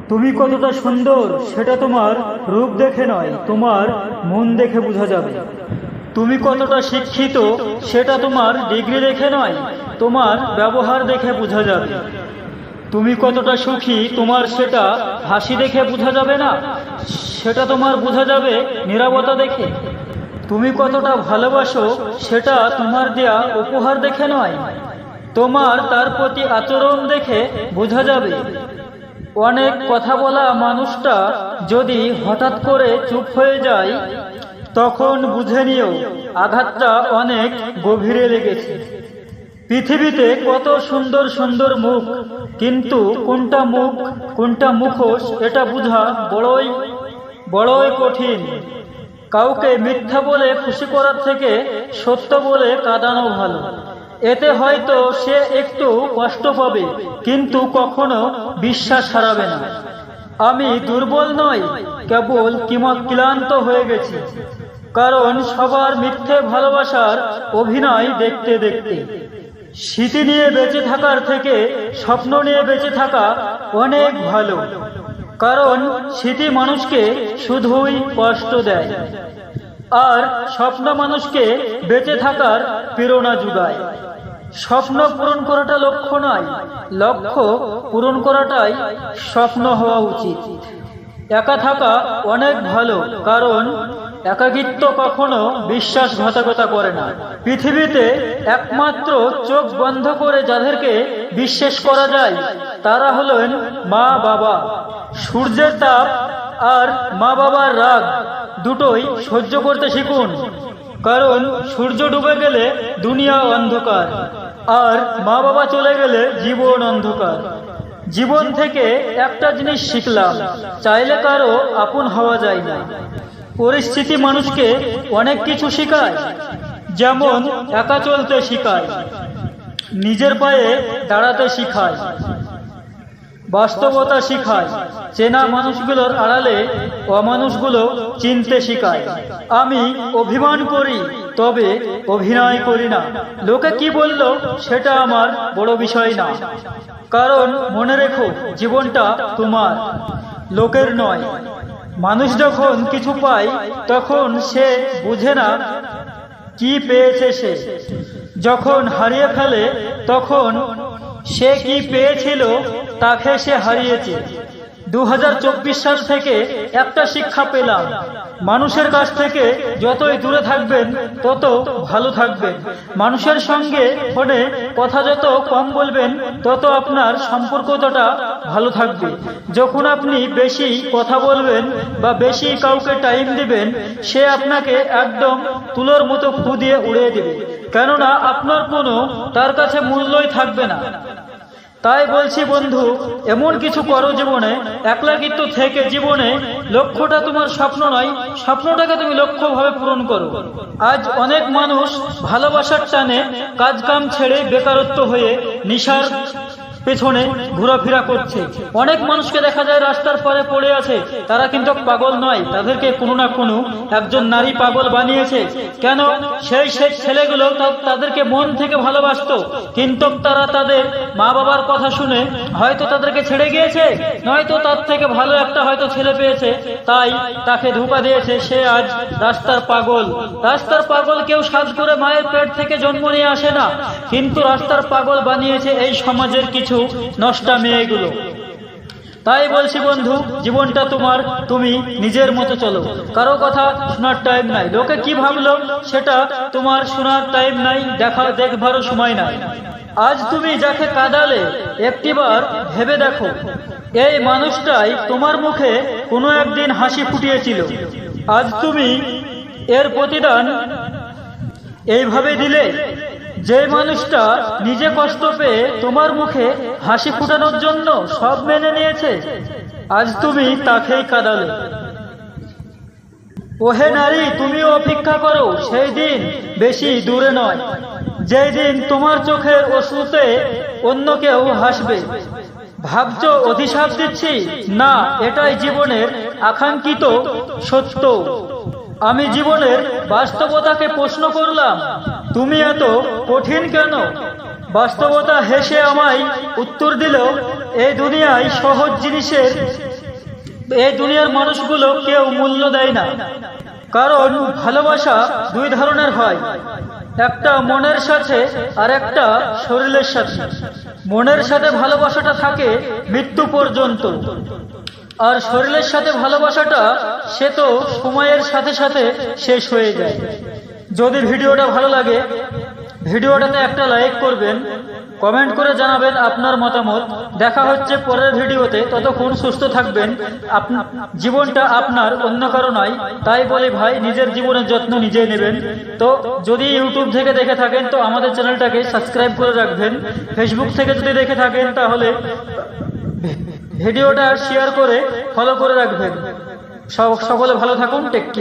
তুমি কতটা সুন্দর সেটা তোমার রূপ দেখে নয়, তোমার মন দেখে বোঝা যাবে। তুমি কতটা শিক্ষিত সেটা তোমার ডিগ্রি দেখে নয়, তোমার ব্যবহার দেখে বোঝা যাবে। তুমি কতটা সুখী তোমার সেটা হাসি দেখে বোঝা যাবে না, সেটা তোমার বোঝা যাবে নীরবতা দেখে। তুমি কতটা ভালোবাসো সেটা তোমার দেয়া উপহার দেখে নয়, তোমার তার প্রতি আচরণ দেখে বোঝা যাবে। অনেক কথা বলা মানুষটা যদি হঠাৎ করে চুপ হয়ে যায়, তখন বুঝে নিও আঘাতটা অনেক গভীরে লেগেছে। পৃথিবীতে কত সুন্দর সুন্দর মুখ, কিন্তু কোনটা মুখ কোনটা মুখোশ এটা বোঝা বড়ই বড়ই কঠিন। কাউকে মিথ্যা বলে খুশি করার থেকে সত্য বলে কাঁদানো ভালো। এতে হয়তো সে একটু কষ্ট পাবে, কিন্তু কখনো বিশ্বাস হারাবে না। আমি দুর্বল নই, কেবল ক্লান্ত হয়ে গেছি। কারণ সবার মিথ্যে ভালোবাসার অভিনয় দেখতে দেখতে। স্মৃতি নিয়ে বেঁচে থাকার থেকে স্বপ্ন নিয়ে বেঁচে থাকা অনেক ভালো। কারণ স্মৃতি মানুষকে শুধুই কষ্ট দেয়, আর স্বপ্ন মানুষকে বেঁচে থাকার প্রেরণা যোগায়। স্বপ্ন পূরণ করাটা লক্ষ্য নয়, লক্ষ্য পূরণ করাটাই স্বপ্ন হওয়া উচিত। একা থাকা অনেক ভালো, কারণ একাকিত্ব কখনো বিশ্বাসঘাতকতা করে না। পৃথিবীতে একমাত্র চোখ বন্ধ করে যাদেরকে বিশ্বাস করা যায় তারা হলেন মা বাবা। সূর্যের তাপ আর মা বাবার রাগ দুটোই সহ্য করতে শিখুন, কারণ সূর্য ডুবে গেলে দুনিয়া অন্ধকার, আর মা বাবা চলে গেলে জীবন অন্ধকার। জীবন থেকে একটা জিনিস শিখলাম, চাইলে কারো আপন হওয়া যায় না। পরিস্থিতি মানুষকে অনেক কিছু শেখায়, যেমন একা চলতে শেখায়, নিজের পায়ে দাঁড়াতে শেখায়, বাস্তবতা শেখায়, চেনা মানুষগুলোর আড়ালে অমানুষগুলো চিনতে শেখায়। আমি অভিমান করি, তবে অভিনয় করি না। লোকে কি বলল সেটা আমার বড় বিষয় না, কারণ মনে রেখো জীবনটা তোমার, লোকের নয়। মানুষ যখন কিছু পায় তখন সে বুঝে না কি পেয়েছে সে, যখন হারিয়ে ফেলে তখন সে কি পেয়েছিল তাকে সে হারিয়েছে। 2024 সাল থেকে একটা শিক্ষা পেলাম, মানুষের কাছ থেকে যতই দূরে থাকবেন তত ভালো থাকবেন। মানুষের সঙ্গে ফোনে কথা যত কম বলবেন তত আপনার সম্পর্কটা ভালো থাকবে। যখন আপনি বেশি কথা বলবেন বা বেশি কাউকে টাইম দিবেন, সে আপনাকে একদম তুলোর মতো ফু দিয়ে উড়িয়ে দেবে, কেননা আপনার কোনো তার কাছে মূল্যই থাকবে না। তাই বলছি বন্ধু, এমন কিছু করো জীবনে, একলাকিত্ব থেকে জীবনে লক্ষ্যটা তোমার স্বপ্ন নয়, স্বপ্নটাকে তুমি লক্ষ্যভাবে পূরণ করো। আজ অনেক মানুষ ভালোবাসার টানে কাজ কাম ছেড়ে বেকারত্ব হয়ে নেশার পেছনে ঘোরাফেরা করছে। অনেক মানুষকে দেখা যায় রাস্তার পারে পড়ে আছে, তারা কিন্তু পাগল নয়, তাদেরকে কোনো না কোনো একজন নারী পাগল বানিয়েছে। কেন? সেই ছেলেগুলো তাদেরকে মন থেকে ভালোবাসতো, কিন্তু তারা তাদের মা বাবার কথা শুনে হয়তো তাদেরকে ছেড়ে গিয়েছে, নয়তো তার থেকে ভালো একটা হয়তো ছেলে পেয়েছে, তাই তাকে ধোঁকা দিয়েছে। সে আজ রাস্তার পাগল। রাস্তার পাগল কেউ সাজ করে মায়ের পেট থেকে জন্ম নিয়ে আসে না, কিন্তু রাস্তার পাগল বানিয়েছে এই সমাজের কিছু নষ্টা মেয়েগুলো। তাই বলছি বন্ধু, জীবনটা তোমার, তুমি নিজের মতো চলো। কারো কথা শোনার টাইম নাই, লোকে কি ভাবলো সেটা তোমার শোনার টাইম নাই, দেখবারও সময় নাই। আজ তুমি যাকে কাঁদালে একটিবার ভেবে দেখো, এই মানুষটাই তোমার মুখে কোনো একদিন হাসি ফুটিয়েছিল। আজ তুমি এর প্রতিদান এইভাবে দিলে। যে মানুষটা নিজে কষ্ট পেয়ে তোমার মুখে হাসি ফুটানোর জন্য সব মেনে নিয়েছে, আজ তুমি তাকেই কাঁদালে। ওহে নারী, তুমিও অপেক্ষা করো, সেই দিন বেশি দূরে নয় যেই দিন তোমার চোখের অশ্রুতে অন্য কেউ হাসবে। ভাবছো অভিশাপ দিচ্ছি? না, এটাই জীবনের আকাঙ্ক্ষিত সত্য। আমি জীবনের বাস্তবতাকে প্রশ্ন করলাম, তুমি এত কঠিন কেন? বাস্তবতা হেসে আমায় উত্তর দিল, এই দুনিয়ায় সহজ জিনিসের এই দুনিয়ার মানুষগুলো কেউ মূল্য দেয় না, কারণ ভালোবাসা দুই ধরনের হয়, একটা মনের সাথে আর একটা শরীরের সাথে। মনের সাথে ভালোবাসাটা থাকে মৃত্যু পর্যন্ত, আর শরীরের সাথে ভালোবাসাটা সে তো সময়ের সাথে সাথে শেষ হয়ে যায়। যদি ভিডিওটা ভালো লাগে ভিডিওটাতে একটা লাইক করবেন, কমেন্ট করে জানাবেন আপনার মতামত। দেখা হচ্ছে পরের ভিডিওতে, ততক্ষণ সুস্থ থাকবেন। জীবনটা আপনার, অন্য কারো নয়। তাই বলি ভাই, নিজের জীবনের যত্ন নিজেই নেবেন। তো যদি ইউটিউব থেকে দেখে থাকেন তো আমাদের চ্যানেলটাকে সাবস্ক্রাইব করে রাখবেন। ফেসবুক থেকে যদি দেখে থাকেন তাহলে ভিডিওটা শেয়ার করে ফলো করে রাখবেন। সকলে ভালো থাকুন, টেক কেয়ার।